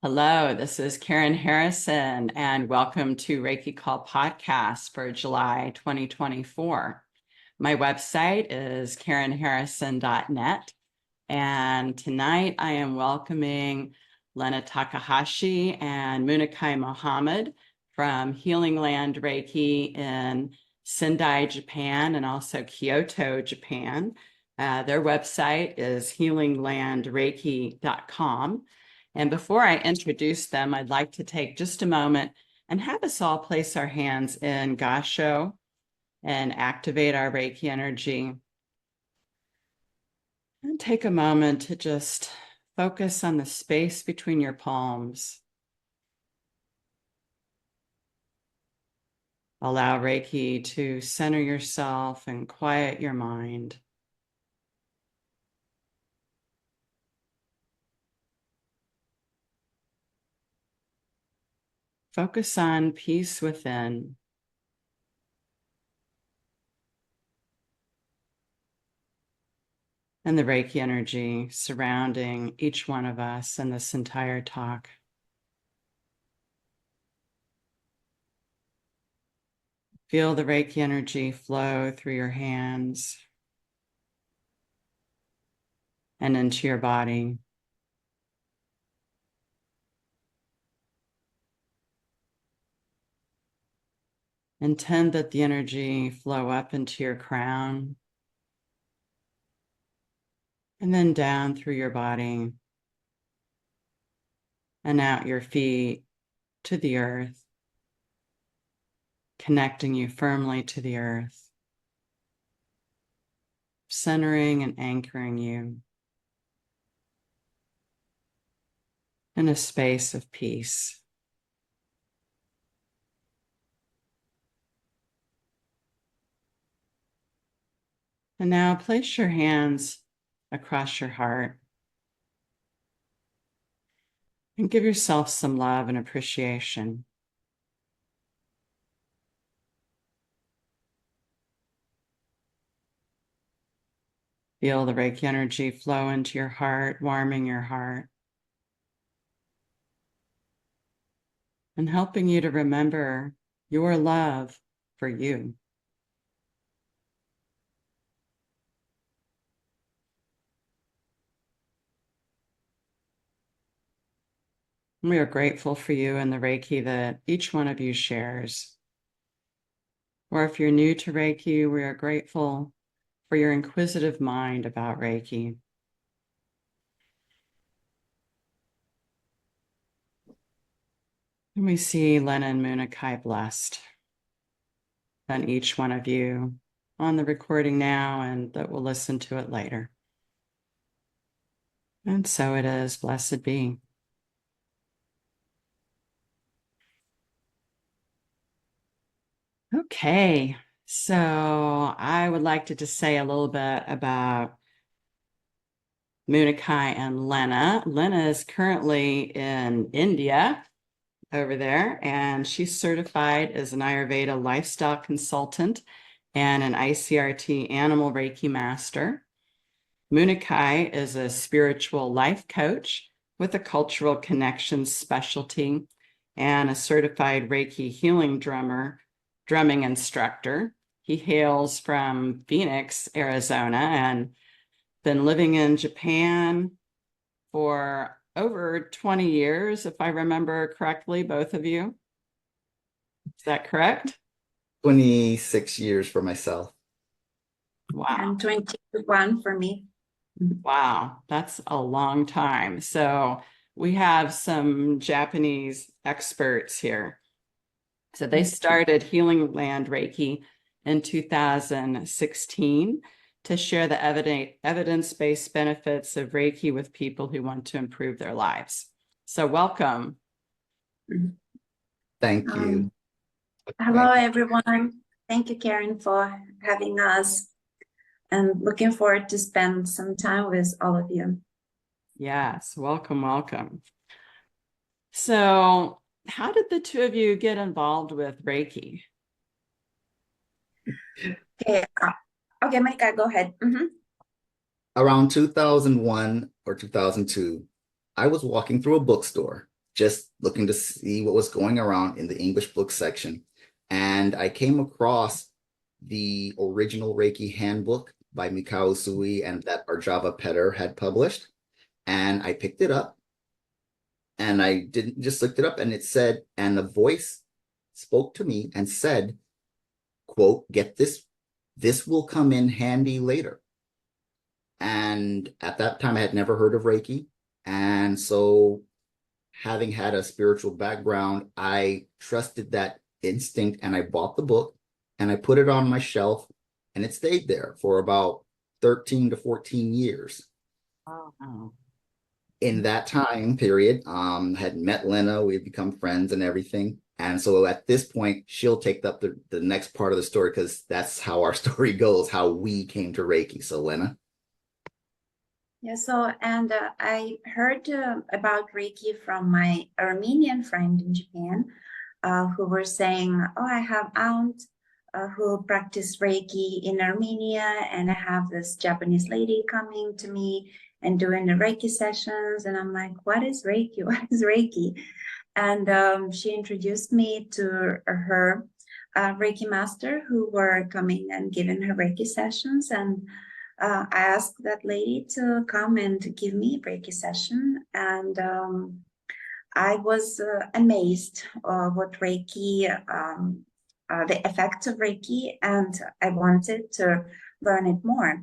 Hello, this is Karen Harrison, and welcome to Reiki Call Podcast for July 2024. My website is karenharrison.net, and tonight I am welcoming Lena Takahashi and Muniqui Mohammed from Healing Land Reiki in Sendai, Japan, and also Kyoto, Japan. Their website is healinglandreiki.com. And before I introduce them, I'd like to take just a moment and have us all place our hands in Gasho and activate our Reiki energy. And take a moment to just focus on the space between your palms. Allow Reiki to center yourself and quiet your mind. Focus on peace within. And the Reiki energy surrounding each one of us in this entire talk. Feel the Reiki energy flow through your hands and into your body. Intend that the energy flow up into your crown and then down through your body and out your feet to the earth, connecting you firmly to the earth, centering and anchoring you in a space of peace. And now place your hands across your heart and give yourself some love and appreciation. Feel the Reiki energy flow into your heart, warming your heart and helping you to remember your love for you. We are grateful for you and the Reiki that each one of you shares. Or if you're new to Reiki, we are grateful for your inquisitive mind about Reiki. And we see Lena and Muniqui blessed. And each one of you on the recording now and that will listen to it later. And so it is, blessed be. Okay, so I would like to just say a little bit about Muniqui and Lena. Lena is currently in India over there, and she's certified as an Ayurveda lifestyle consultant and an ICRT animal Reiki master. Muniqui is a spiritual life coach with a cultural connections specialty and a certified Reiki healing drumming instructor. He hails from Phoenix, Arizona, and been living in Japan for over 20 years, if I remember correctly, both of you. Is that correct? 26 years for myself. Wow. And 21 for me. Wow, that's a long time. So we have some Japanese experts here. So they started Healing Land Reiki in 2016 to share the evidence-based benefits of Reiki with people who want to improve their lives. So welcome. Thank you. Hello, everyone. Thank you, Karen, for having us. And looking forward to spend some time with all of you. Yes, welcome, welcome. So how did the two of you get involved with Reiki? Okay, Monica, go ahead. Around 2001 or 2002, I was walking through a bookstore just looking to see what was going around in the English book section. And I came across the original Reiki handbook by Mikao Usui and that Arjava Petter had published. And I picked it up and I didn't just looked it up and it said, and the voice spoke to me and said, quote, get this will come in handy later. And at that time, I had never heard of Reiki. And so, having had a spiritual background, I trusted that instinct and I bought the book and I put it on my shelf and it stayed there for about 13 to 14 years. Oh. In that time period, had met Lena, we had become friends and everything. And so at this point, she'll take up the next part of the story because that's how our story goes, how we came to Reiki. So Lena. Yeah, so, and I heard about Reiki from my Armenian friend in Japan, who were saying, oh, I have aunt who practice Reiki in Armenia, and I have this Japanese lady coming to me and doing the Reiki sessions. And I'm like, what is Reiki? What is Reiki? And she introduced me to her Reiki master who were coming and giving her Reiki sessions. And I asked that lady to come and give me a Reiki session. And I was amazed what Reiki, the effects of Reiki, and I wanted to learn it more.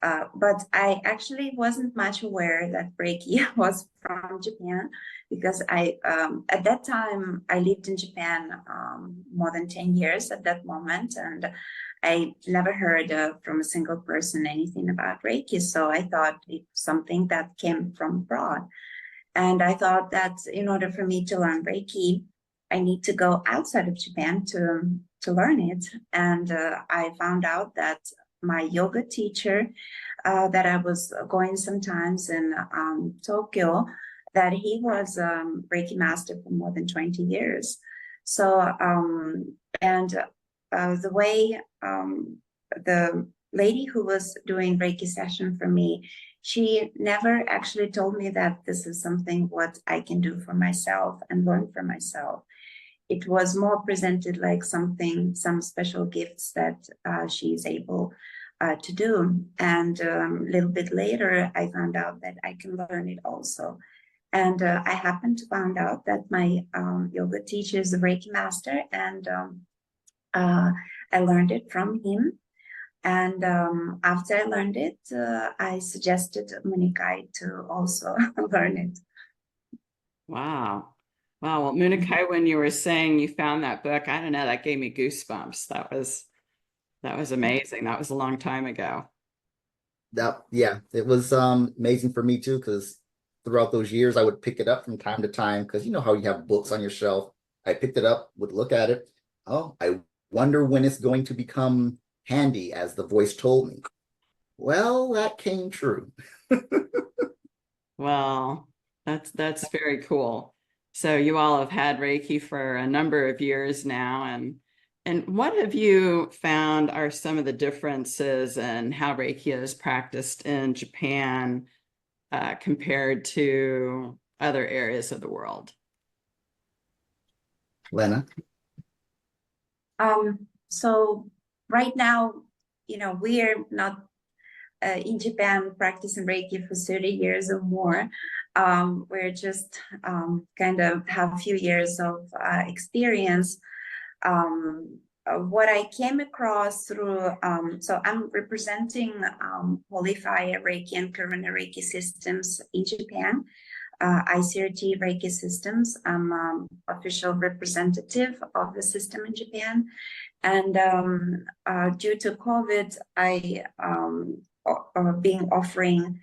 But I actually wasn't much aware that Reiki was from Japan because at that time, I lived in Japan more than 10 years at that moment, and I never heard from a single person anything about Reiki. So I thought it's something that came from abroad. And I thought that in order for me to learn Reiki, I need to go outside of Japan to learn it. And I found out that my yoga teacher that I was going sometimes in Tokyo, that he was Reiki master for more than 20 years. So, the way the lady who was doing Reiki session for me, she never actually told me that this is something what I can do for myself and learn for myself. It was more presented like something, some special gifts that she is able to do. And a little bit later, I found out that I can learn it also. And I happened to find out that my yoga teacher is a Reiki master, and I learned it from him. And after I learned it, I suggested Muniqui to also learn it. Wow. Wow. Well, Muniqui, when you were saying you found that book, I don't know, that gave me goosebumps. That was amazing. That was a long time ago. It was amazing for me too, because throughout those years I would pick it up from time to time because you know how you have books on your shelf. I picked it up, would look at it. Oh, I wonder when it's going to become handy, as the voice told me. Well, that came true. Well, that's very cool. So you all have had Reiki for a number of years now, and what have you found are some of the differences in how Reiki is practiced in Japan compared to other areas of the world? Lena. So right now, we're not in Japan practicing Reiki for 30 years or more. We're just kind of have a few years of experience. What I came across through, so I'm representing Holy Fire Reiki and Karuna Reiki systems in Japan. ICRT Reiki systems. I'm official representative of the system in Japan. And due to COVID, I being offering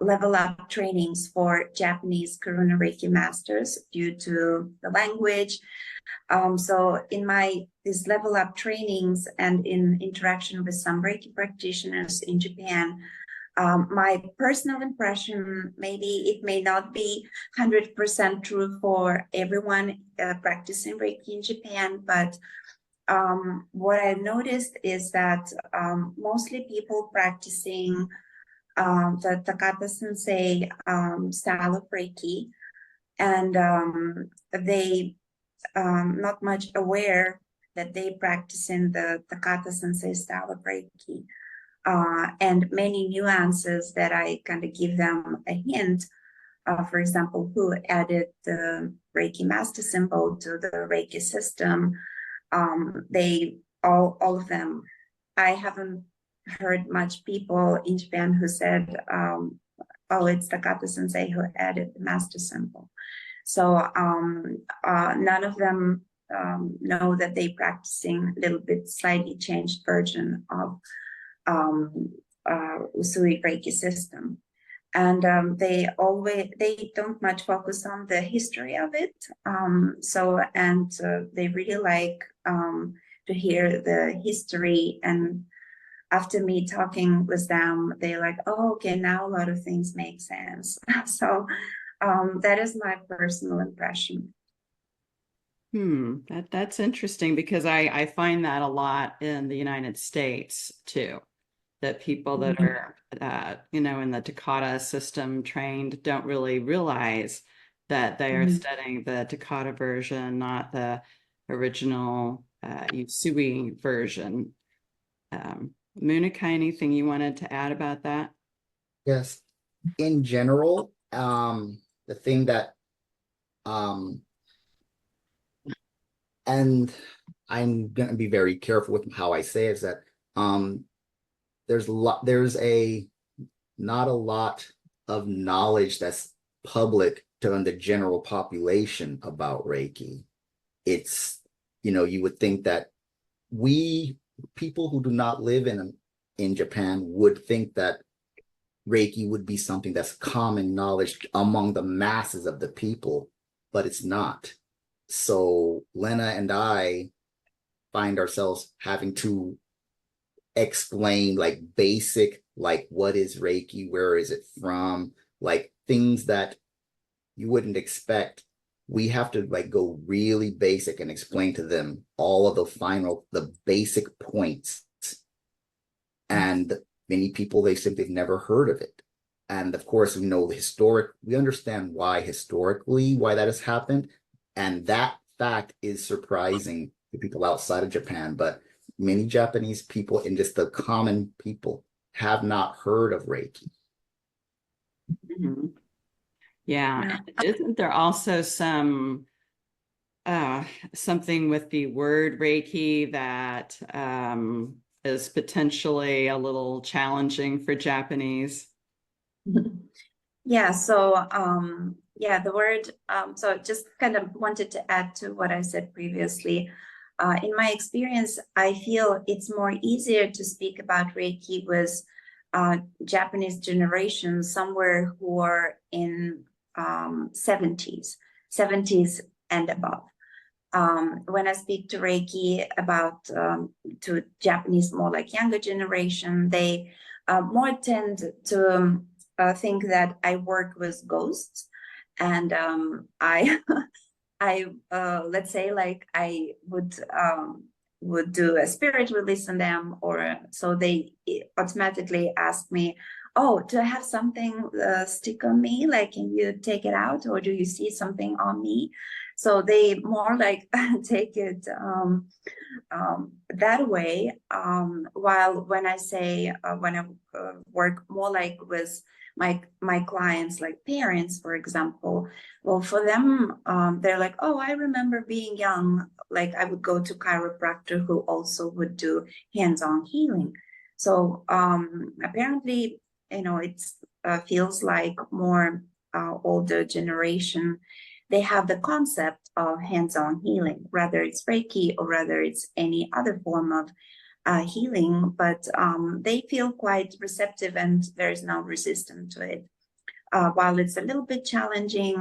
level up trainings for Japanese Karuna Reiki masters due to the language. So in these level up trainings and in interaction with some Reiki practitioners in Japan, my personal impression, maybe it may not be 100% true for everyone practicing Reiki in Japan, but what I noticed is that mostly people practicing the Takata Sensei style of Reiki and they not much aware that they practice in the Takata Sensei style of Reiki, and many nuances that I kind of give them a hint. For example, who added the Reiki master symbol to the Reiki system. They all of them. I haven't heard much people in Japan who said, "Oh, it's Takata Sensei who added the master symbol." So none of them know that they practicing a little bit slightly changed version of Usui Reiki system. And they don't much focus on the history of it. They really like to hear the history. And after me talking with them, they're like, oh, okay, now a lot of things make sense. So that is my personal impression. That's interesting, because I find that a lot in the United States too, that people that are in the Takata system trained don't really realize that they are studying the Takata version, not the original Usui version. Muniqui, anything you wanted to add about that? Yes. In general, the thing that and I'm gonna be very careful with how I say it, is that there's not a lot of knowledge that's public to the general population about Reiki. It's, you would think that people who do not live in Japan would think that Reiki would be something that's common knowledge among the masses of the people, but it's not. So Lena and I find ourselves having to explain like basic, like what is Reiki, where is it from, like things that you wouldn't expect. We have to like go really basic and explain to them all of the basic points. And many people, they simply have never heard of it. And of course, we understand why that has happened. And that fact is surprising to people outside of Japan. But many Japanese people and just the common people have not heard of Reiki. Mm-hmm. Yeah. Isn't there also something with the word Reiki that is potentially a little challenging for Japanese? Yeah, so the word, so just kind of wanted to add to what I said previously. In my experience, I feel it's more easier to speak about Reiki with Japanese generation somewhere who are in 70s and above. When I speak to Reiki about to Japanese more like younger generation, they more tend to think that I work with ghosts, and I let's say like I would do a spirit release on them, or so they automatically ask me, oh, do I have something stick on me? Like, can you take it out, or do you see something on me? So they more like take it that way. While when I say when I work more like with my clients, like parents, for example, well, for them, they're like, oh, I remember being young, like I would go to chiropractor who also would do hands-on healing. So apparently, it's feels like more older generation, they have the concept of hands-on healing, whether it's Reiki or whether it's any other form of healing, but they feel quite receptive and there is no resistance to it. While it's a little bit challenging,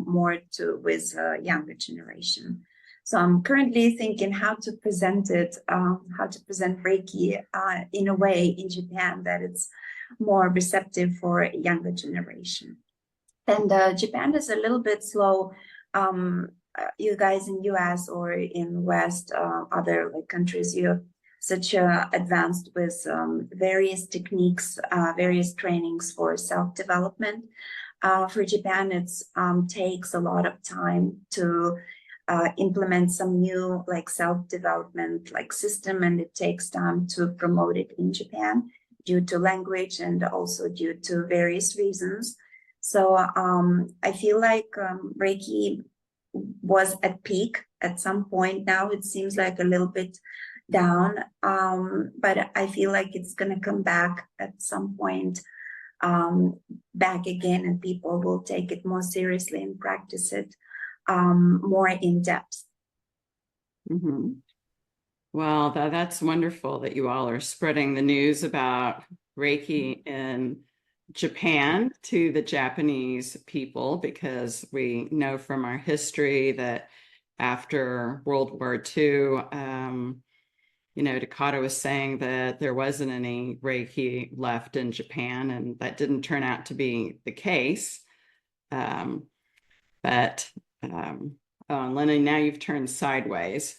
more with younger generation. So I'm currently thinking how to present it, how to present Reiki in a way in Japan that it's more receptive for a younger generation. And Japan is a little bit slow. You guys in US or in West, other like countries, you're such advanced with various techniques, various trainings for self-development. For Japan, it's takes a lot of time to implement some new like self-development like system, and it takes time to promote it in Japan due to language and also due to various reasons. So I feel like Reiki was at peak at some point. Now it seems like a little bit down, but I feel like it's going to come back at some point back again, and people will take it more seriously and practice it more in depth. Mm-hmm. Well, that's wonderful that you all are spreading the news about Reiki in Japan to the Japanese people, because we know from our history that after World War II, Takata was saying that there wasn't any Reiki left in Japan, and that didn't turn out to be the case. But oh, and Lena, now you've turned sideways.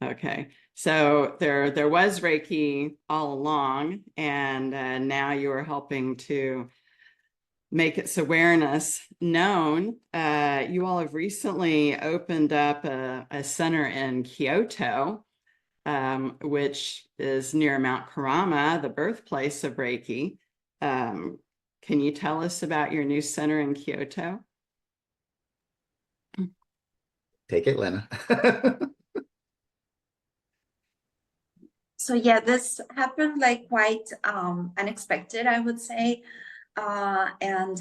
Okay, so there was Reiki all along, and now you are helping to make its awareness known. You all have recently opened up a center in Kyoto, which is near Mount Kurama, the birthplace of Reiki. Can you tell us about your new center in Kyoto? Take it, Lena. So yeah, this happened like quite unexpected, I would say. And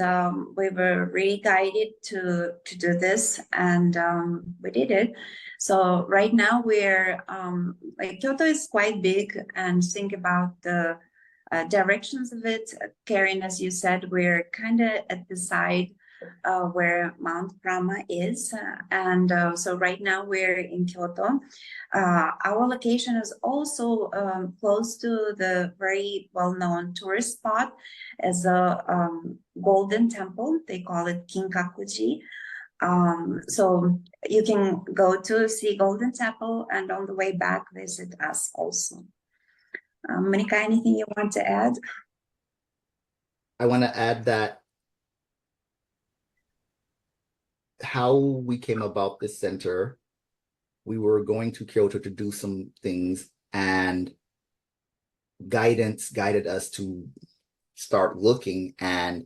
we were really guided to do this, and we did it. So right now we're like Kyoto is quite big, and think about the directions of it. Karen, as you said, we're kind of at the side where Mount Brahma is. And so right now we're in Kyoto. Our location is also close to the very well-known tourist spot as a golden temple. They call it Kinkakuji. So you can go to see Golden Temple, and on the way back visit us also. Muniqui, anything you want to add? I want to add that how we came about this center, we were going to Kyoto to do some things, and guidance guided us to start looking. And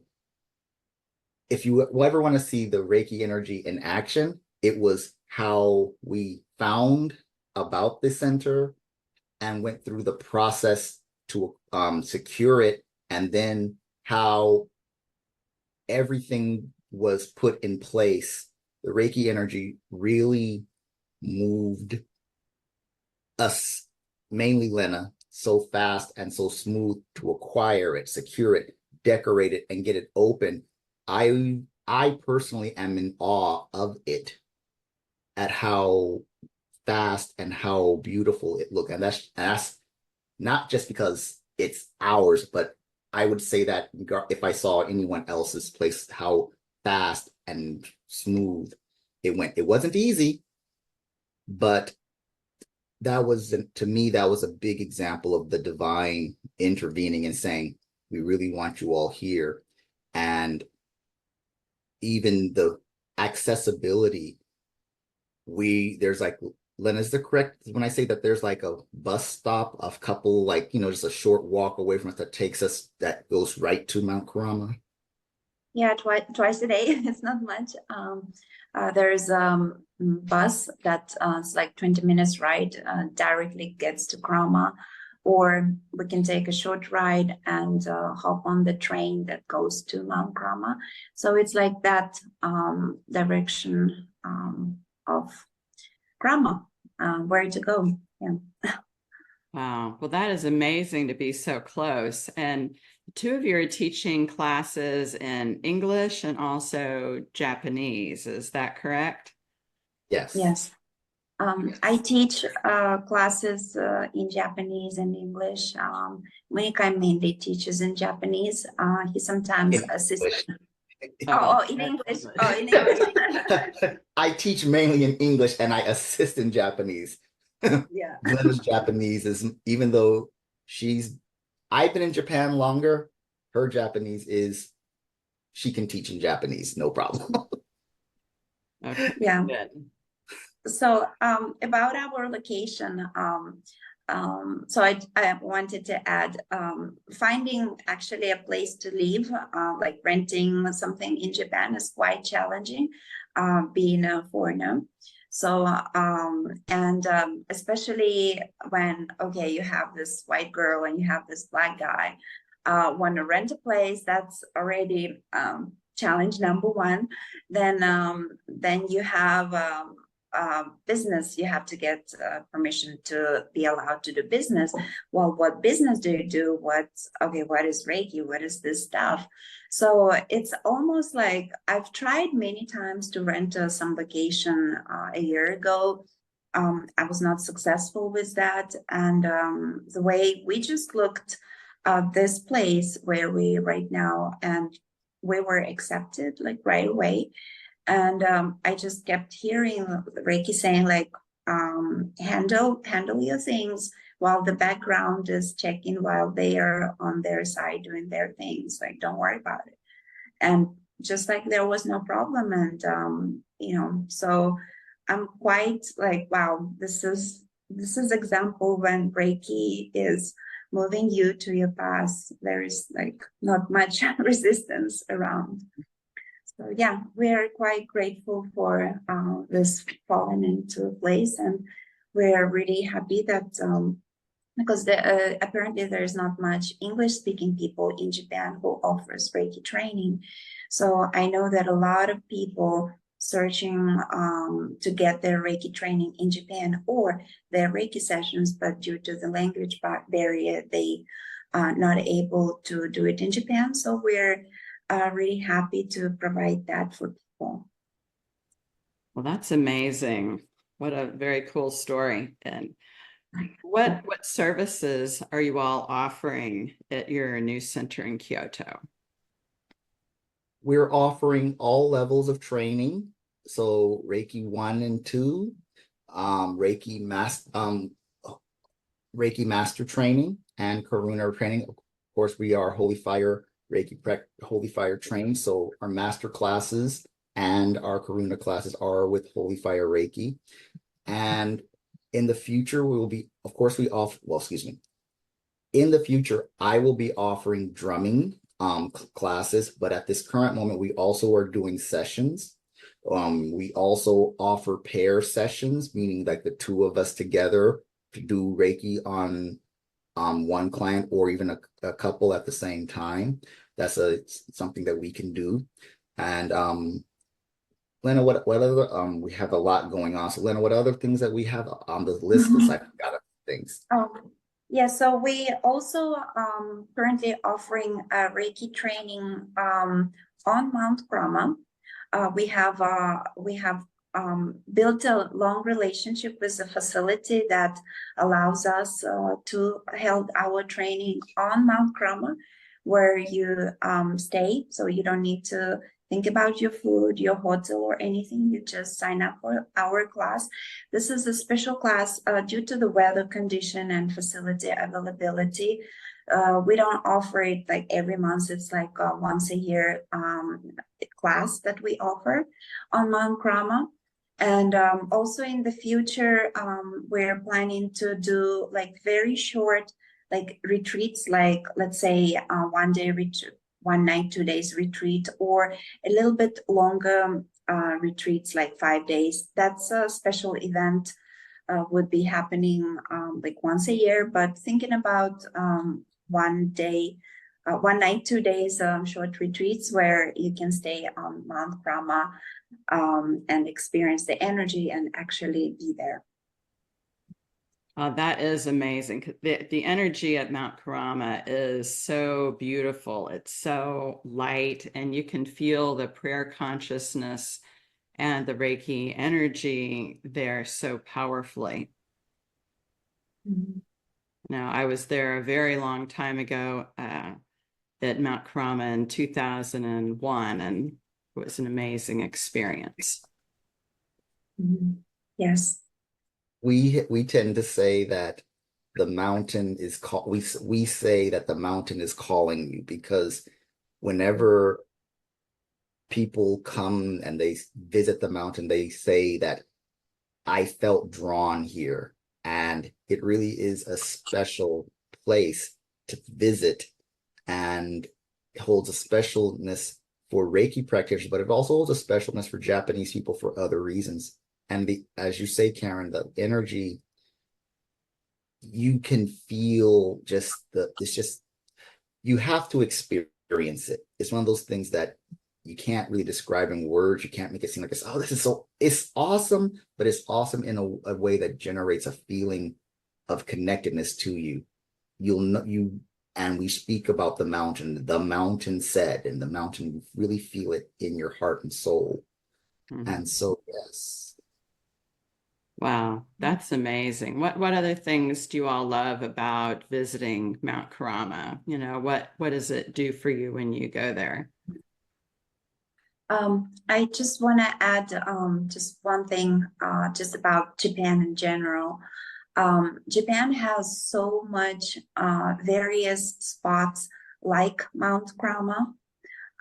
if you ever want to see the Reiki energy in action, it was how we found about the center and went through the process to secure it, and then how everything was put in place. The Reiki energy really moved us, mainly Lena, so fast and so smooth to acquire it, secure it, decorate it, and get it open. I personally am in awe of it, at how fast and how beautiful it looked. And that's not just because it's ours, but I would say that if I saw anyone else's place, how fast and smooth it went. It wasn't easy, but that was, to me, that was a big example of the divine intervening and saying, we really want you all here. And even the accessibility, there's like, Lena, is it correct when I say that there's like a bus stop, a couple, like, just a short walk away from us that goes right to Mount Kurama? Yeah, twice a day. It's not much. There's bus that it's like 20 minutes ride, directly gets to Kurama, or we can take a short ride and hop on the train that goes to Mount Kurama. So it's like that direction of Kurama, where to go. Yeah. Wow. Well, that is amazing to be so close. And two of you are teaching classes in English and also Japanese. Is that correct? Yes. Yes. I teach classes in Japanese and English. Muniqui mainly teaches in Japanese. He sometimes assists. In English. Oh, in English. I teach mainly in English and I assist in Japanese. Yeah. Lena's Japanese is, even though I've been in Japan longer, her Japanese is she can teach in Japanese, no problem. Okay, Yeah. good. So about our location, so I wanted to add finding actually a place to live, like renting something in Japan is quite challenging, being a foreigner. So especially when, okay, you have this white girl and you have this black guy, want to rent a place, that's already challenge number one. Then you have business, you have to get permission to be allowed to do business. Well, what business do you do? What is Reiki? What is this stuff? So it's almost like I've tried many times to rent some vacation a year ago. I was not successful with that. And the way we just looked at this place where we right now, and we were accepted like right away. And I just kept hearing Reiki saying like, handle your things while the background is checking, while they are on their side doing their things. Like, don't worry about it. And just like there was no problem. And so I'm quite like, wow, this is example when Reiki is moving you to your path. There is like not much resistance around. So yeah, we are quite grateful for this falling into place, and we're really happy that because apparently there's not much English-speaking people in Japan who offers Reiki training. So I know that a lot of people searching to get their Reiki training in Japan or their Reiki sessions, but due to the language barrier, they are not able to do it in Japan. So we're really happy to provide that for people. Well, that's amazing. What a very cool story. And what services are you all offering at your new center in Kyoto? We're offering all levels of training. So Reiki 1 and 2, Reiki Master training, and Karuna training. Of course, we are Holy Fire Holy Fire trained. So our master classes and our Karuna classes are with Holy Fire Reiki. And in the future, we will be, of course, in the future, I will be offering drumming classes, but at this current moment, we also are doing sessions. We also offer pair sessions, meaning like the two of us together to do Reiki on one client or even a couple at the same time. That's something that we can do. And Lena, what other we have a lot going on. So Lena, what other things that we have on the list? Because I forgot a few things. Yeah, so we also currently offering Reiki training on Mount Brahma. We have built a long relationship with the facility that allows us to hold our training on Mount Brahma, where you stay, so you don't need to think about your food, your hotel, or anything. You just sign up for our class. This is a special class due to the weather condition and facility availability. We don't offer it like every month. It's like once a year class that we offer on Mount Brahma. And also in the future, we're planning to do like very short like retreats, like let's say 1 day retreat, 1 night, 2 days retreat, or a little bit longer retreats like 5 days. That's a special event would be happening like once a year, but thinking about 1 day, 1 night, 2 days short retreats where you can stay on Mount Brahma and experience the energy and actually be there. That is amazing. The energy at Mount Karama is so beautiful. It's so light, and you can feel the prayer consciousness and the Reiki energy there so powerfully. Mm-hmm. Now, I was there a very long time ago at Mount Karama in 2001, and it was an amazing experience. Mm-hmm. Yes. We tend to say that the mountain is called, we say that the mountain is calling you, because whenever people come and they visit the mountain, they say that I felt drawn here. And it really is a special place to visit, and it holds a specialness for Reiki practitioners, but it also holds a specialness for Japanese people for other reasons. And as you say, Karen, the energy, you can feel it's just, you have to experience it. It's one of those things that you can't really describe in words. You can't make it seem like it's awesome, but it's awesome in a way that generates a feeling of connectedness to you. You'll know and we speak about the mountain said, and the mountain, you really feel it in your heart and soul. Mhm. And so, yes. Wow, that's amazing. What other things do you all love about visiting Mount Karama? What does it do for you when you go there? I just want to add just one thing just about Japan in general. Japan has so much various spots like Mount Krama.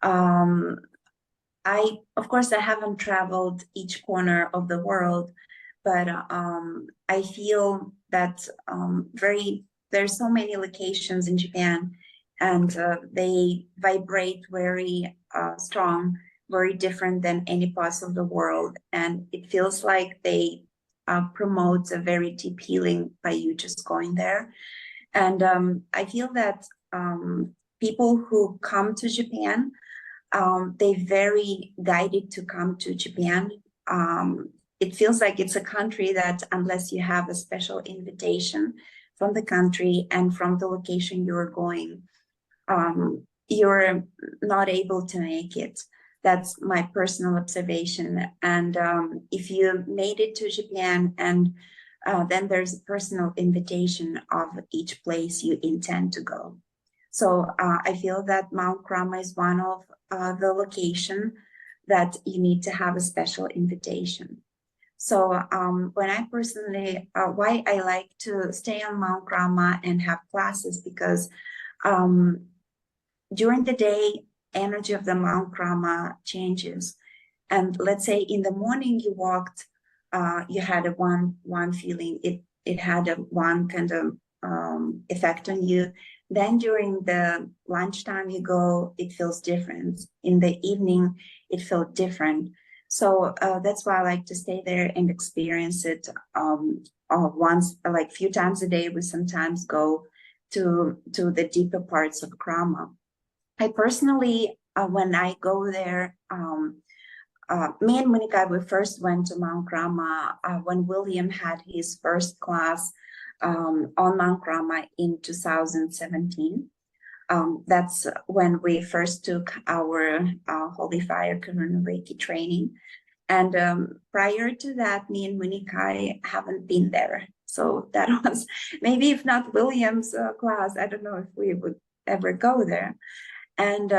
Um, of course, I haven't traveled each corner of the world, but I feel that there's so many locations in Japan, and they vibrate very strong, very different than any parts of the world, and it feels like they promote a very deep healing by you just going there. And I feel that people who come to Japan, they're very guided to come to Japan. It feels like it's a country that, unless you have a special invitation from the country and from the location you're going, you're not able to make it. That's my personal observation. And if you made it to Japan, and then there's a personal invitation of each place you intend to go. So I feel that Mount Krama is one of the location that you need to have a special invitation. So when I personally, why I like to stay on Mount Krama and have classes, because during the day, energy of the Mount Krama changes. And let's say in the morning you walked, you had a one feeling, it had a one kind of effect on you. Then during the lunchtime you go, it feels different. In the evening, it felt different. So that's why I like to stay there and experience it once, like few times a day. We sometimes go to the deeper parts of Krama. I personally, when I go there, me and Muniqui, we first went to Mount Krama when William had his first class on Mount Krama in 2017. That's when we first took our Holy Fire Karuna Reiki training. And prior to that, me and Muniqui haven't been there. So that was maybe, if not William's class, I don't know if we would ever go there. And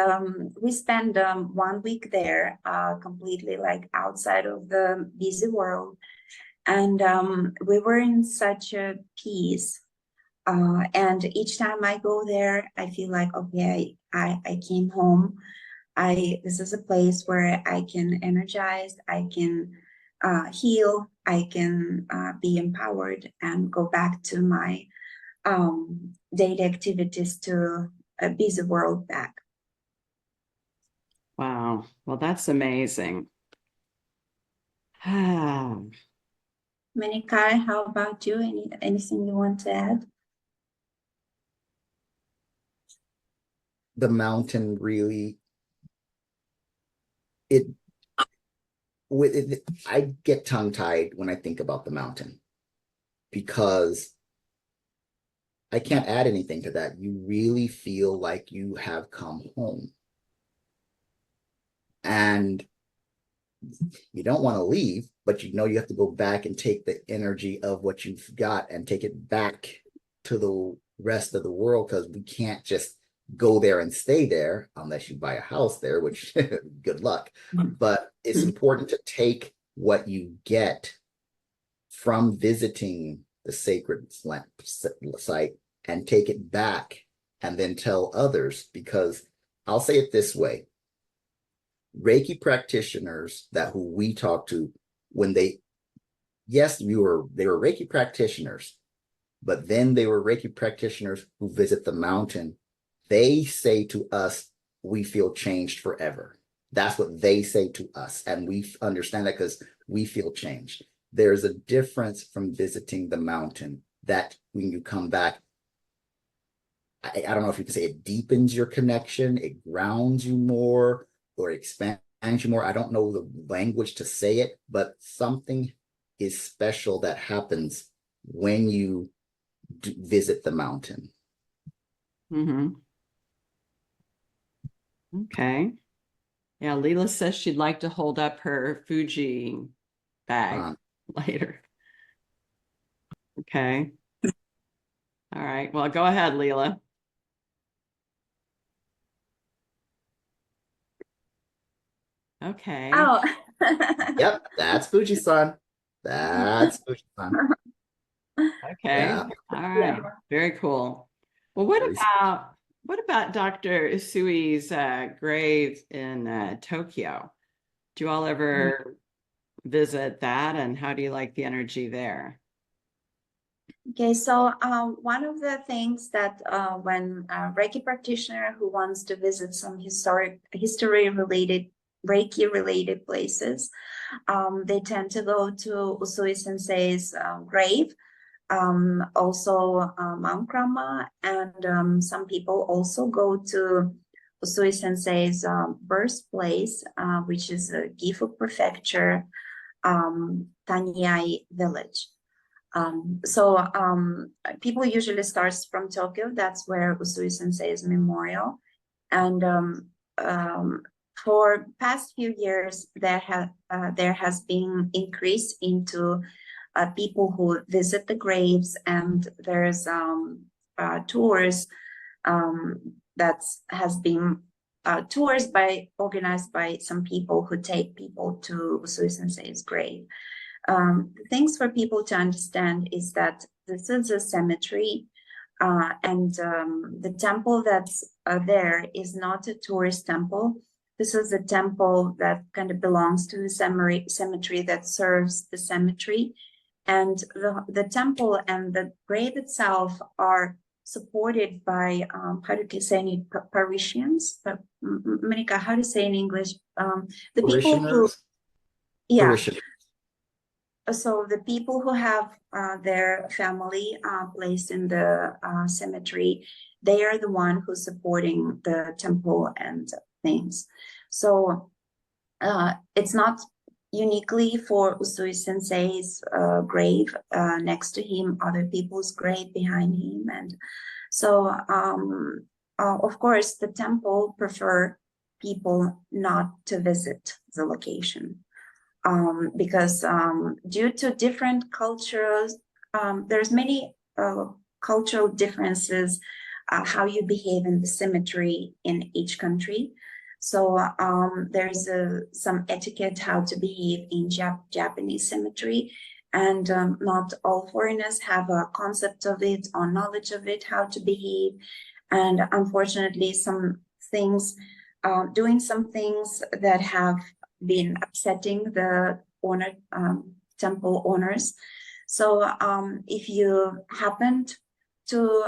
we spent 1 week there, completely like outside of the busy world. And we were in such a peace. And each time I go there, I feel like, okay, I came home. This is a place where I can energize, I can heal, I can be empowered and go back to my daily activities, to a busy world back. Wow. Well, that's amazing. Ah, Muniqui, how about you? Anything you want to add? The mountain really, it I get tongue-tied when I think about the mountain, because I can't add anything to that. You really feel like you have come home, and you don't want to leave, but you know you have to go back and take the energy of what you've got and take it back to the rest of the world, because we can't just go there and stay there unless you buy a house there, which good luck. But it's important to take what you get from visiting the sacred site and take it back and then tell others, because I'll say it this way. Reiki practitioners who we talk to, when they were Reiki practitioners, but then they were Reiki practitioners who visit the mountain. They say to us, we feel changed forever. That's what they say to us. And we understand that because we feel changed. There's a difference from visiting the mountain that when you come back, I don't know if you can say it deepens your connection, it grounds you more, or expands you more. I don't know the language to say it, but something is special that happens when you visit the mountain. Mm-hmm. Okay. Yeah, Leela says she'd like to hold up her Fuji bag later. Okay. All right. Well, go ahead, Leela. Okay. Oh. Yep, that's Fuji-san. That's Fuji-san. Okay. Yeah. All right. Very cool. Well, what about Dr. Usui's grave in Tokyo? Do you all ever visit that, and how do you like the energy there? Okay, so one of the things that when a Reiki practitioner who wants to visit some history-related, Reiki-related places, they tend to go to Usui Sensei's grave, also Mount Krama, and some people also go to Usui Sensei's birthplace, which is Gifu Prefecture, Tanyai village. So people usually start from Tokyo. That's where Usui Sensei's memorial. And for past few years, there has been increase into people who visit the graves, and there's tours that has been tours organized by some people who take people to Usui Sensei's grave. The things for people to understand is that this is a cemetery, and the temple that's there is not a tourist temple. This is a temple that kind of belongs to the cemetery that serves the cemetery. And the temple and the grave itself are supported by, how do you say in parishioners? Monica, how do you say in English? The people who, yeah. Parishioners. So the people who have their family placed in the cemetery, they are the one who's supporting the temple and things. So it's not uniquely for Usui Sensei's grave next to him, other people's grave behind him. And so, of course, the temple prefer people not to visit the location. Because due to different cultures, there's many cultural differences, how you behave in the cemetery in each country. So there's some etiquette how to behave in Japanese cemetery, and not all foreigners have a concept of it or knowledge of it, how to behave. And unfortunately, some things, doing some things that have been upsetting the temple owners. So if you happened to,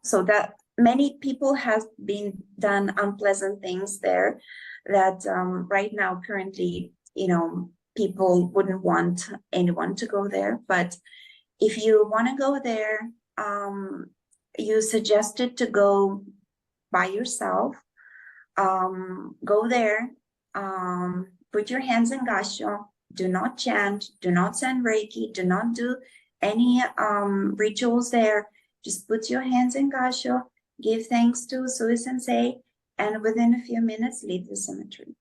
so that many people have been done unpleasant things there that right now currently, people wouldn't want anyone to go there. But if you want to go there, you suggested to go by yourself. Go there, put your hands in gassho, do not chant, do not send Reiki, do not do any rituals there. Just put your hands in gassho, give thanks to Usui Sensei, and within a few minutes, leave the cemetery.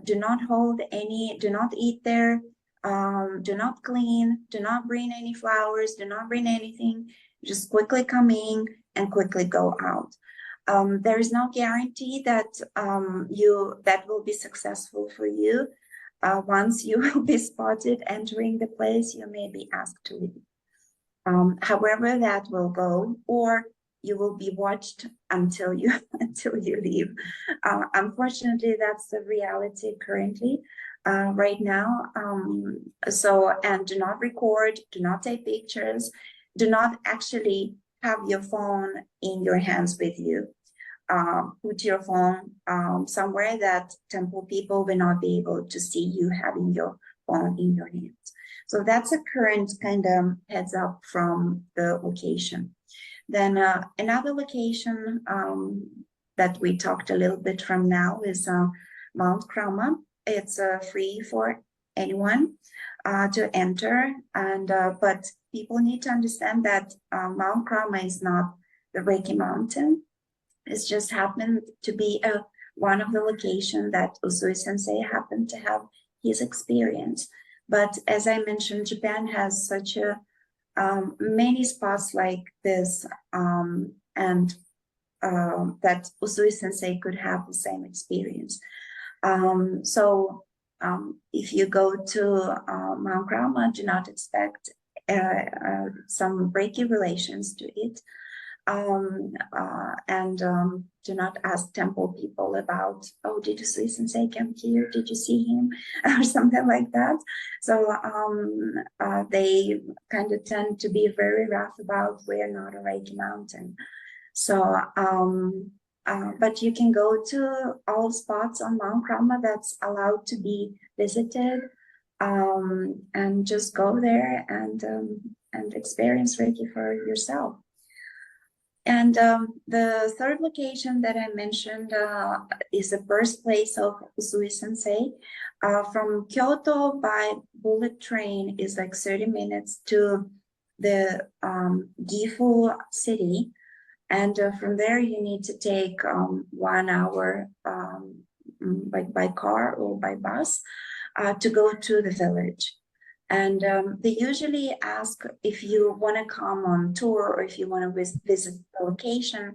Do not hold any, do not eat there, do not clean, do not bring any flowers, do not bring anything. Just quickly come in and quickly go out. There is no guarantee that that will be successful for you. once you will be spotted entering the place, you may be asked to leave. However that will go, or you will be watched until you leave. Unfortunately, that's the reality currently, right now. And do not record, do not take pictures, do not actually have your phone in your hands with you. Put your phone somewhere that temple people will not be able to see you having your phone in your hands. So that's a current kind of heads up from the location. Then another location that we talked a little bit from now is Mount Krama. It's free for anyone to enter, and but people need to understand that Mount Krama is not the Reiki mountain. It's just happened to be one of the locations that Usui Sensei happened to have his experience. But as I mentioned, Japan has such a many spots like this, and that Usui Sensei could have the same experience. If you go to Mount Krama, do not expect some Reiki relations to it. Do not ask temple people about, oh, did Usui Sensei come here? Did you see him? Or something like that. So they kind of tend to be very rough about, we're not a Reiki mountain. So, but you can go to all spots on Mount Krama that's allowed to be visited, and just go there and experience Reiki for yourself. And the third location that I mentioned is the birthplace of Usui Sensei. From Kyoto by bullet train is like 30 minutes to the Gifu city. And from there you need to take 1 hour like by car or by bus to go to the village. And they usually ask if you want to come on tour or if you want to visit the location.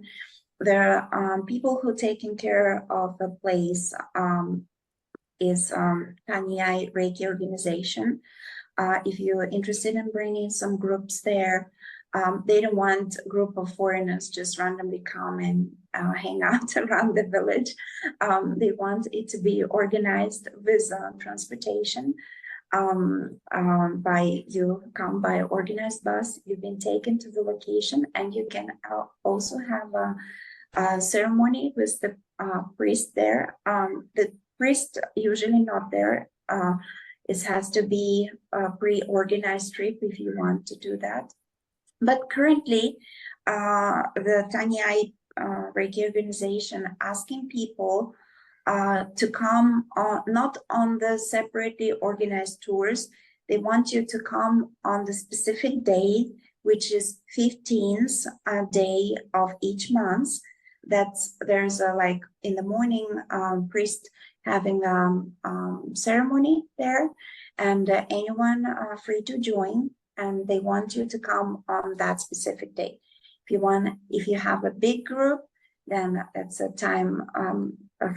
There are people who are taking care of the place is Tanyai Reiki organization. If you're interested in bringing some groups there, they don't want a group of foreigners just randomly come and hang out around the village. They want it to be organized with transportation. You come by organized bus, you've been taken to the location, and you can also have a ceremony with the priest there. The priest usually not there. It has to be a pre-organized trip if you want to do that. But currently, the Tanyai Reiki organization asking people to come not on the separately organized tours. They want you to come on the specific day, which is 15th day of each month. There's like in the morning priest having ceremony there, and anyone free to join, and they want you to come on that specific day. If you have a big group, then it's a time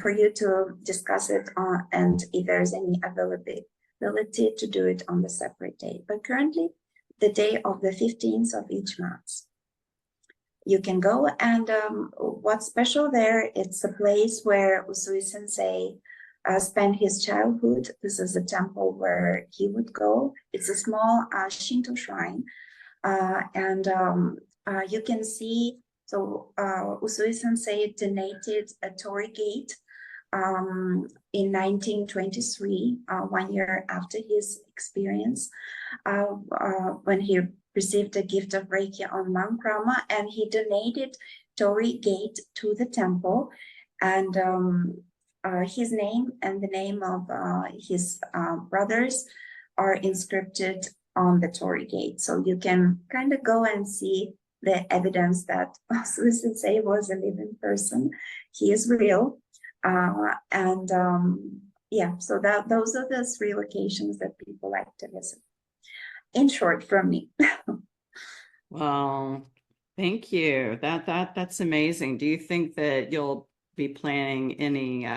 for you to discuss it and if there's any availability to do it on the separate day. But currently, the day of the 15th of each month. You can go, and what's special there, it's a place where Usui Sensei spent his childhood. This is a temple where he would go. It's a small Shinto shrine. You can see, so Usui Sensei donated a torii gate in 1923, 1 year after his experience, when he received a gift of Reiki on Mount Krama, and he donated torii gate to the temple, and his name and the name of his brothers are inscripted on the torii gate. So you can kind of go and see the evidence that Usui Sensei was a living person. He is real. Yeah, so those are the 3 locations that people like to visit. In short, from me. Well, thank you. That's amazing. Do you think that you'll be planning any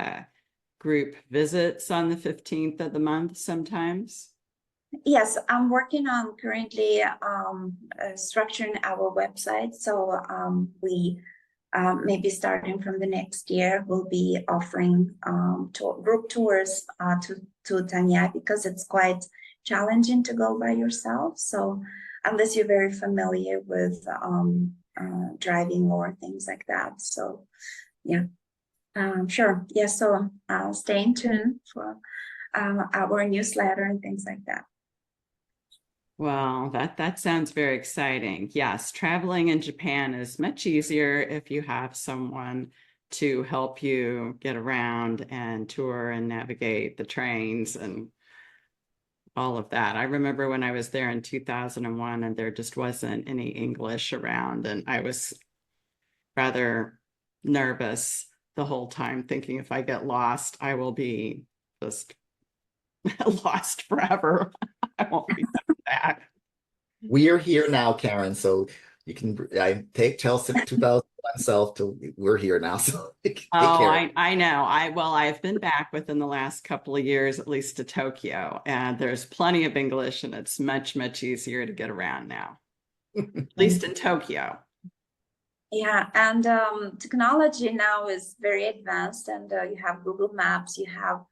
group visits on the 15th of the month sometimes? Yes, I'm working on currently structuring our website. So we maybe starting from the next year, we'll be offering group tours to Tanya, because it's quite challenging to go by yourself. So unless you're very familiar with driving or things like that. So yeah, sure. Yeah, so stay in tune for our newsletter and things like that. Well, that sounds very exciting. Yes, traveling in Japan is much easier if you have someone to help you get around and tour and navigate the trains and all of that. I remember when I was there in 2001 and there just wasn't any English around, and I was rather nervous the whole time, thinking if I get lost, I will be just lost forever. I won't be coming back. We are here now, Karen. So you can tell 2001 self to we're here now. So take Oh, care. I know. I've been back within the last couple of years, at least to Tokyo, and there's plenty of English, and it's much, much easier to get around now, at least in Tokyo. Yeah, and technology now is very advanced, and you have Google Maps, you have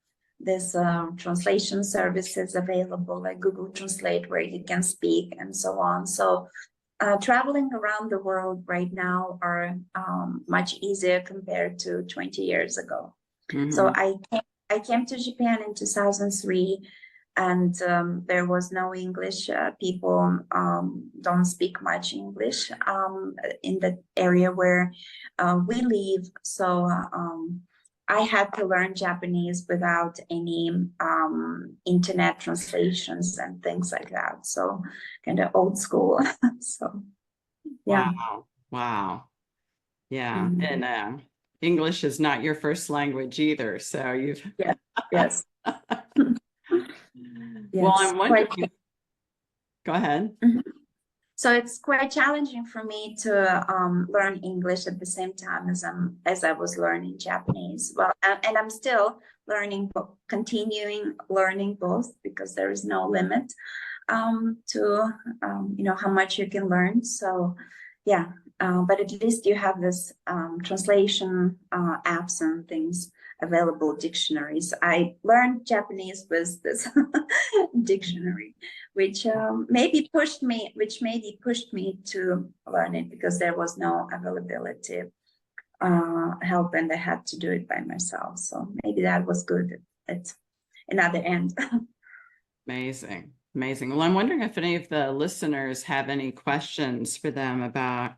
this translation services available like Google Translate, where you can speak and so on. So traveling around the world right now are much easier compared to 20 years ago. So I came to Japan in 2003, and there was no English. People don't speak much English in the area where we live. So I had to learn Japanese without any internet translations and things like that. So kind of old school. So yeah. Wow. Yeah. Mhm. And English is not your first language either. So you've Yeah. Yes. Well, Yes. I'm wondering. Go ahead. Mhm. So it's quite challenging for me to learn English at the same time as I was learning Japanese. Well, and I'm still learning, continuing learning both, because there is no limit to how much you can learn. So yeah, but at least you have this translation apps and things available, dictionaries. I learned Japanese with this dictionary, which maybe pushed me to learn it, because there was no availability help, and I had to do it by myself. So maybe that was good at another end. Amazing. Well, I'm wondering if any of the listeners have any questions for them about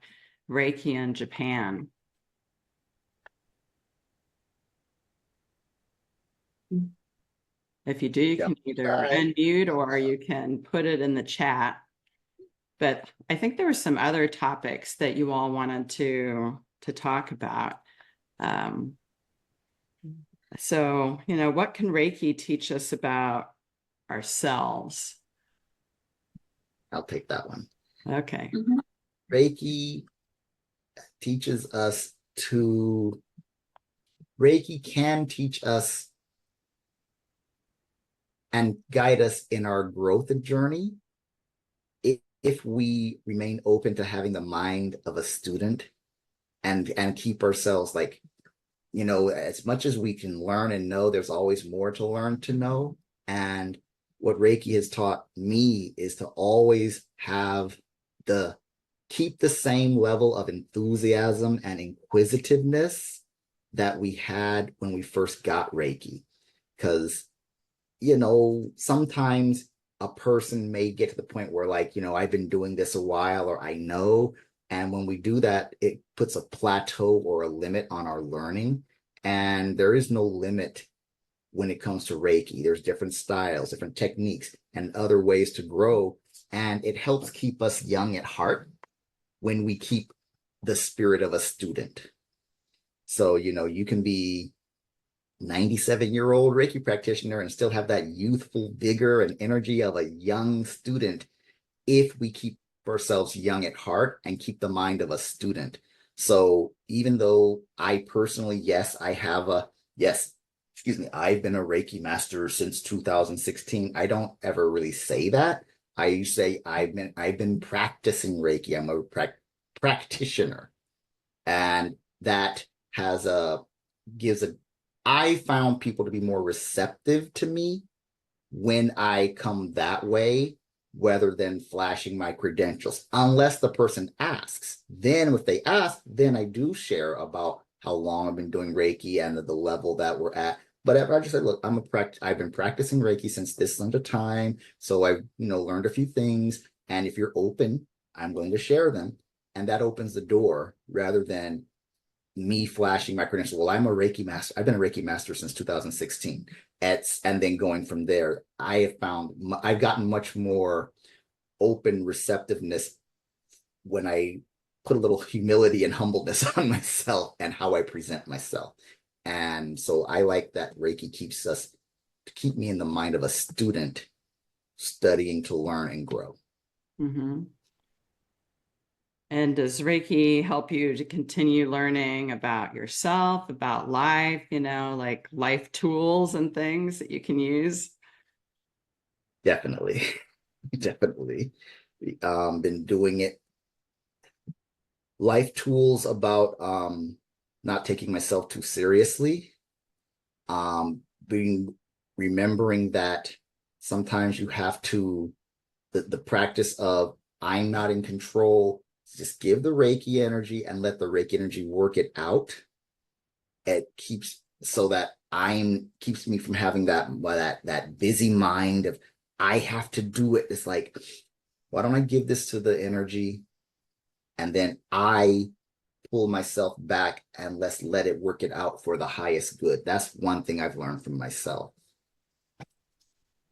Reiki in Japan. If you do, you can either unmute or you can put it in the chat. But I think there were some other topics that you all wanted to talk about. So, what can Reiki teach us about ourselves? I'll take that one. Okay. Mhm. Reiki can teach us and guide us in our growth journey if we remain open to having the mind of a student and keep ourselves like, as much as we can learn and know, there's always more to learn to know. And what Reiki has taught me is to always keep the same level of enthusiasm and inquisitiveness that we had when we first got Reiki. Because, sometimes a person may get to the point where, like, I've been doing this a while, or I know. And when we do that, it puts a plateau or a limit on our learning. And there is no limit when it comes to Reiki. There's different styles, different techniques, and other ways to grow. And it helps keep us young at heart when we keep the spirit of a student. So, you can be 97-year-old Reiki practitioner and still have that youthful vigor and energy of a young student if we keep ourselves young at heart and keep the mind of a student. So even though I personally, yes, excuse me, I've been a Reiki master since 2016. I don't ever really say that. I say I've been practicing Reiki. I'm a practitioner, and that has a gives a. I found people to be more receptive to me when I come that way, rather than flashing my credentials, unless the person asks. Then if they ask, then I do share about how long I've been doing Reiki and the level that we're at. But if I just said, look, I've been practicing Reiki since this length of time. So I've, learned a few things. And if you're open, I'm going to share them. And that opens the door rather than me flashing my credentials. Well, I'm a Reiki master. I've been a Reiki master since 2016. And then going from there, I have found I've gotten much more open receptiveness when I put a little humility and humbleness on myself and how I present myself. And so I like that Reiki keep me in the mind of a student studying to learn and grow. Mm-hmm. And does Reiki help you to continue learning about yourself, about life, like life tools and things that you can use? Definitely. Definitely. Been doing it. Life tools about not taking myself too seriously. Remembering that sometimes you have to, the practice of I'm not in control, just give the Reiki energy and let the Reiki energy work it out. It keeps me from having that busy mind of I have to do it. It's like, why don't I give this to the energy and then I pull myself back and let's let it work it out for the highest good. That's one thing I've learned from myself.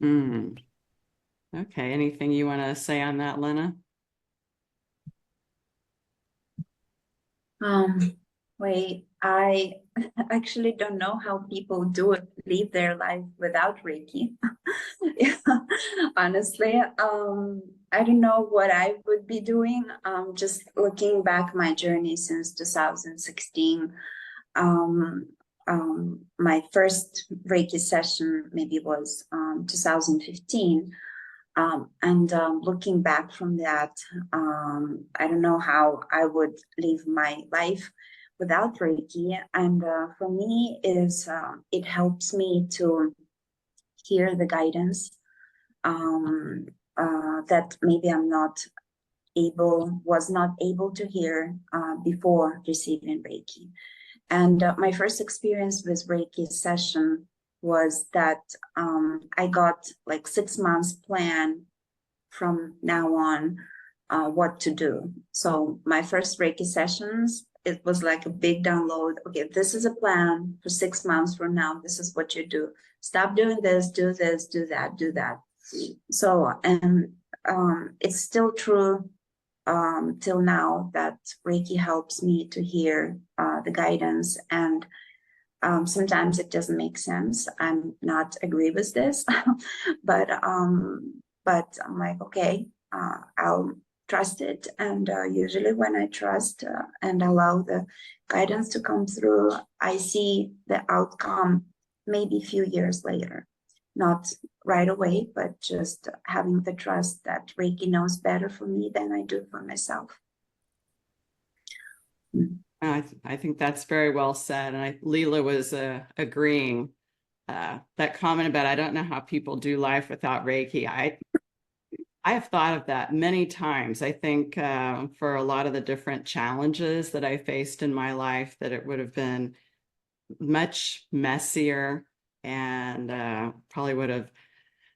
Okay. Anything you want to say on that, Lena? Wait, I actually don't know how people live their life without Reiki. Yeah, honestly, I don't know what I would be doing. Just looking back my journey since 2016, my first Reiki session maybe was 2015. And looking back from that, I don't know how I would live my life without Reiki. And for me, it helps me to hear the guidance that maybe was not able to hear before receiving Reiki. And my first experience with Reiki session was that I got like 6 months plan from now on what to do. So my first Reiki sessions, it was like a big download. Okay, this is a plan for 6 months from now. This is what you do. Stop doing this, do that, do that. So, and it's still true till now that Reiki helps me to hear the guidance, and sometimes it doesn't make sense. I'm not agree with this, but I'm like, okay, I'll trust it. And usually when I trust and allow the guidance to come through, I see the outcome maybe a few years later, not right away, but just having the trust that Reiki knows better for me than I do for myself. I think that's very well said. And Leela was agreeing that comment about, I don't know how people do life without Reiki. I have thought of that many times. I think for a lot of the different challenges that I faced in my life, that it would have been much messier and probably would have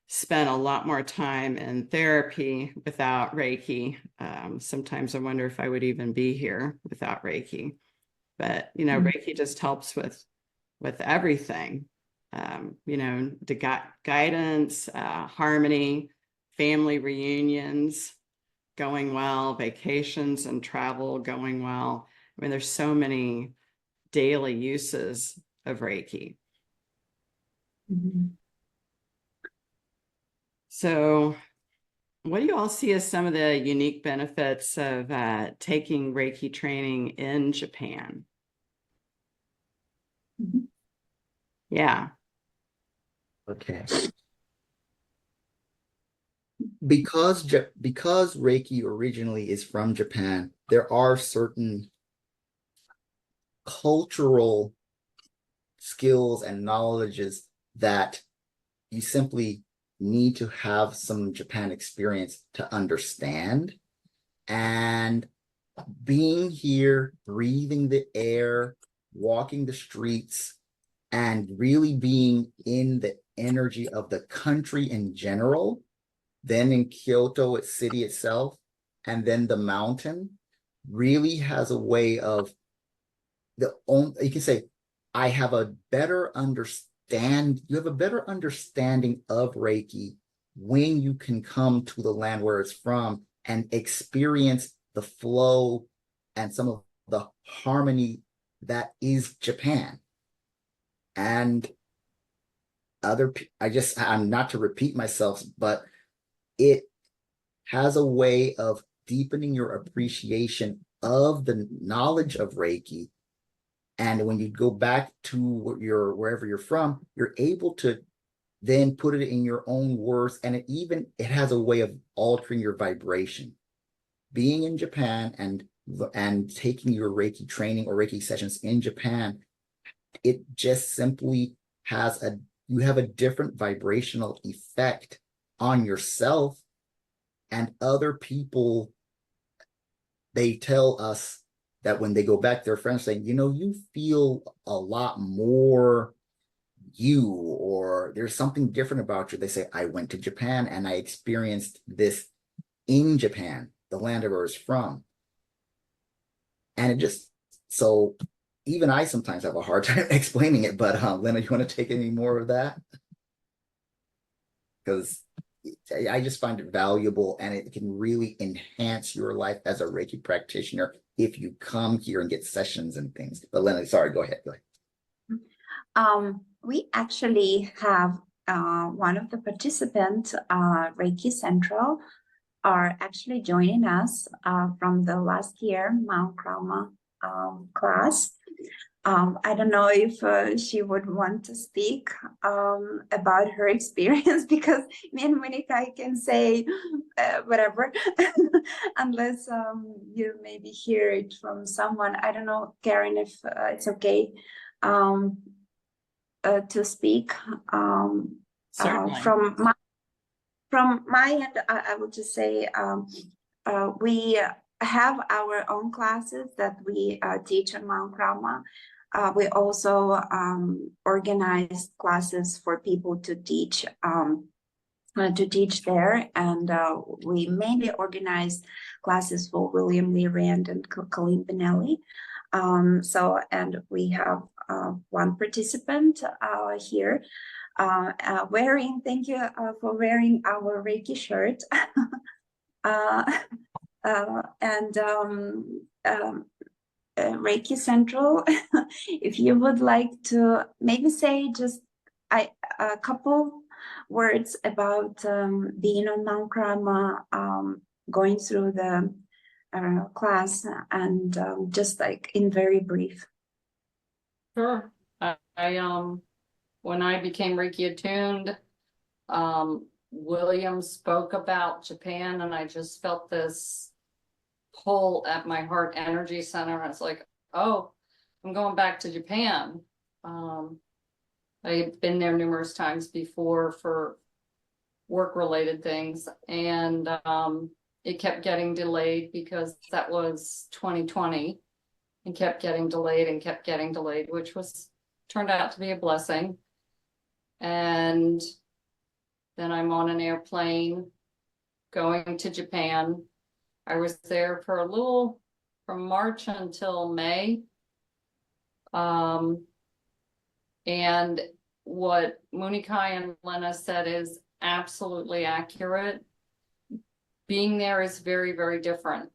spent a lot more time in therapy without Reiki. Sometimes I wonder if I would even be here without Reiki. But, Reiki just helps with everything, the guidance, harmony, family reunions going well, vacations and travel going well. I mean, there's so many daily uses of Reiki. Mm-hmm. So what do you all see as some of the unique benefits of taking Reiki training in Japan? Mm-hmm. Yeah. Okay. Because Reiki originally is from Japan, there are certain cultural skills and knowledges that you simply need to have some Japan experience to understand. And being here, breathing the air, walking the streets, and really being in the energy of the country in general, then in Kyoto, its city itself, and then the mountain really has a way of you can say, I have a better you have a better understanding of Reiki when you can come to the land where it's from and experience the flow and some of the harmony that is Japan. And I'm not to repeat myself, but it has a way of deepening your appreciation of the knowledge of Reiki. And when you go back to wherever you're from, you're able to then put it in your own words. And it has a way of altering your vibration. Being in Japan and taking your Reiki training or Reiki sessions in Japan, it just simply you have a different vibrational effect on yourself and other people. They tell us that when they go back, their friends saying, you feel a lot more you, or there's something different about you. They say, I went to Japan and I experienced this in Japan, the land of where it's from. And so even I sometimes have a hard time explaining it, but Lena, you want to take any more of that? Because I just find it valuable and it can really enhance your life as a Reiki practitioner if you come here and get sessions and things. But Lena, sorry, go ahead. We actually have one of the participants, Reiki Central, are actually joining us from the last year Mount Krama class. I don't know if she would want to speak about her experience, because me and Muniqui can say whatever, unless you maybe hear it from someone. I don't know, Karen, if it's okay to speak Certainly. from my end. I will just say we have our own classes that we teach on Mount Krama. We also organize classes for people to teach there, and we mainly organize classes for William Lee Rand and Colleen Benelli. And we have one participant here thank you for wearing our Reiki shirt. Reiki Central, if you would like to maybe say just a couple words about being on Mount Krama, going through the class, and just like in very brief. Sure. When I became Reiki attuned, William spoke about Japan, and I just felt this pull at my heart energy center. I was like, oh, I'm going back to Japan. I had been there numerous times before for work-related things, and it kept getting delayed because that was 2020, and kept getting delayed and kept getting delayed, which turned out to be a blessing. And then I'm on an airplane going to Japan. I was there for from March until May. And what Muniqui and Lena said is absolutely accurate. Being there is very, very different.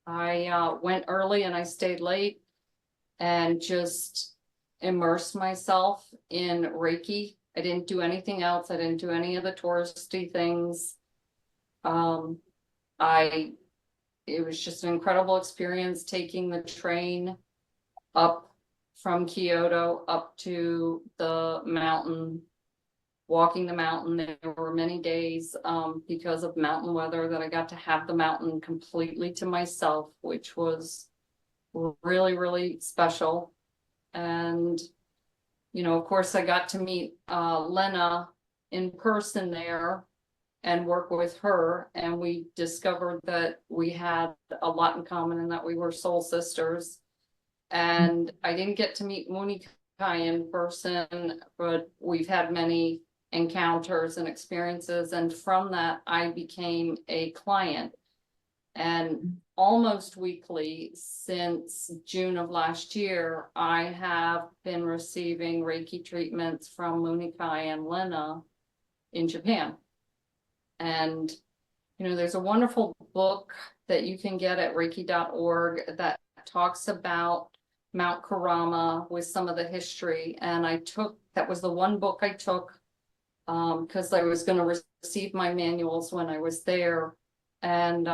I went early and I stayed late and just immersed myself in Reiki. I didn't do anything else. I didn't do any of the touristy things. It was just an incredible experience taking the train up from Kyoto up to the mountain, walking the mountain. There were many days because of mountain weather that I got to have the mountain completely to myself, which was really, really special. And, you know, of course, I got to meet Lena in person there and work with her. And we discovered that we had a lot in common and that we were soul sisters. And I didn't get to meet Muniqui in person, but we've had many encounters and experiences. And from that, I became a client. And almost weekly since June of last year, I have been receiving Reiki treatments from Muniqui and Lena in Japan. And, you know, there's a wonderful book that you can get at reiki.org that talks about Mount Karama with some of the history. And that was the one book I took because I was going to receive my manuals when I was there. And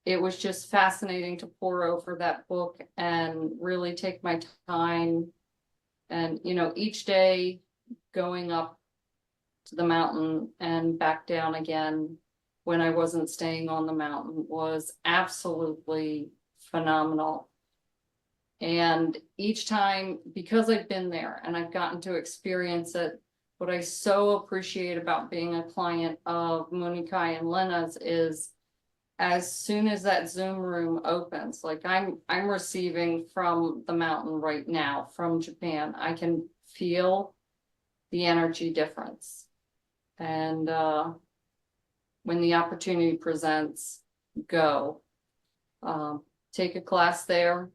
it was just fascinating to pore over that book and really take my time. And, you know, each day going up to the mountain and back down again when I wasn't staying on the mountain was absolutely phenomenal. And each time, because I've been there and I've gotten to experience it, what I so appreciate about being a client of Muniqui and Lena's is as soon as that Zoom room opens, like I'm receiving from the mountain right now from Japan, I can feel the energy difference. And when the opportunity presents, go. Take a class there,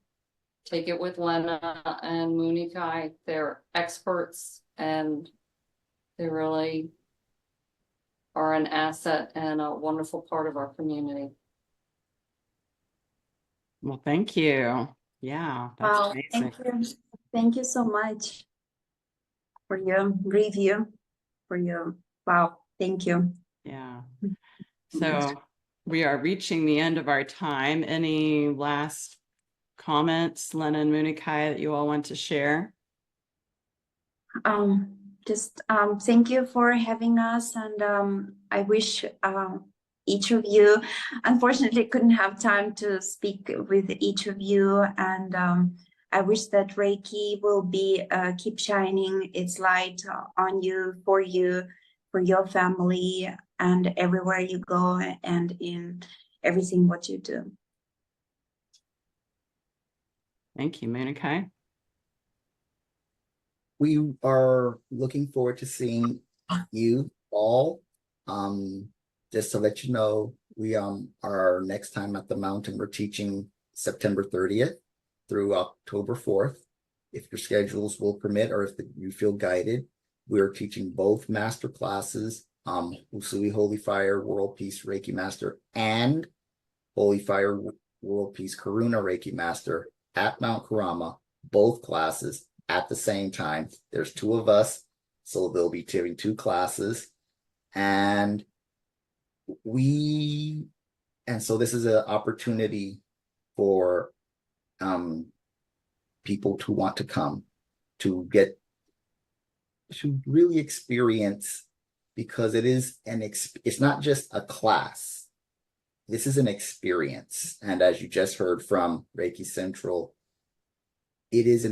take it with Lena and Muniqui. They're experts and they really are an asset and a wonderful part of our community. Well, thank you. Yeah, that's Wow, amazing. thank you. Thank you so much for your review, wow, thank you. Yeah. So we are reaching the end of our time. Any last comments, Lena and Muniqui, that you all want to share? Just thank you for having us, and I wish each of you, unfortunately couldn't have time to speak with each of you, and I wish that Reiki will be keep shining its light on you, for your family, and everywhere you go, and in everything what you do. Thank you, Muniqui. We are looking forward to seeing you all. Just to let you know, we our next time at the mountain, we're teaching September 30th through October 4th. If your schedules will permit, or if you feel guided, we are teaching both master classes, Usui Holy Fire World Peace Reiki Master and Holy Fire World Peace Karuna Reiki Master at Mount Karama, both classes at the same time. There's two of us, so they'll be taking two classes. And so this is an opportunity for people to want to come to get to really experience, because it's not just a class. This is an experience. And as you just heard from Reiki Central, it is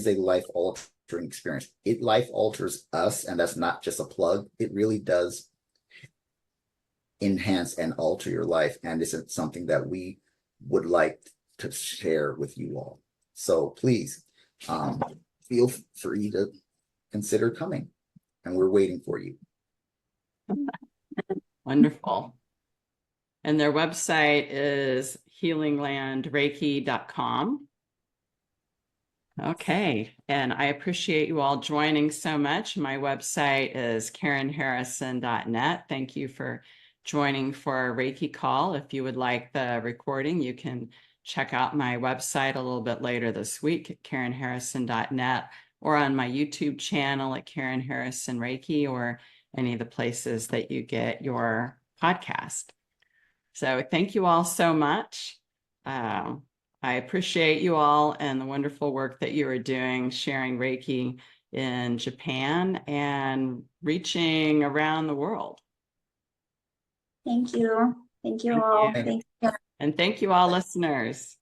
a life-altering experience. It life alters us, and that's not just a plug. It really does enhance and alter your life, and it's something that we would like to share with you all. So please feel free to consider coming, and we're waiting for you. Wonderful. And their website is healinglandreiki.com. Okay, and I appreciate you all joining so much. My website is karenharrison.net. Thank you for joining for our Reiki call. If you would like the recording, you can check out my website a little bit later this week at karenharrison.net, or on my YouTube channel at Karen Harrison Reiki, or any of the places that you get your podcast. So thank you all so much. I appreciate you all and the wonderful work that you are doing, sharing Reiki in Japan and reaching around the world. Thank you. Thank you Thank all. you. Thank you. And thank you all listeners.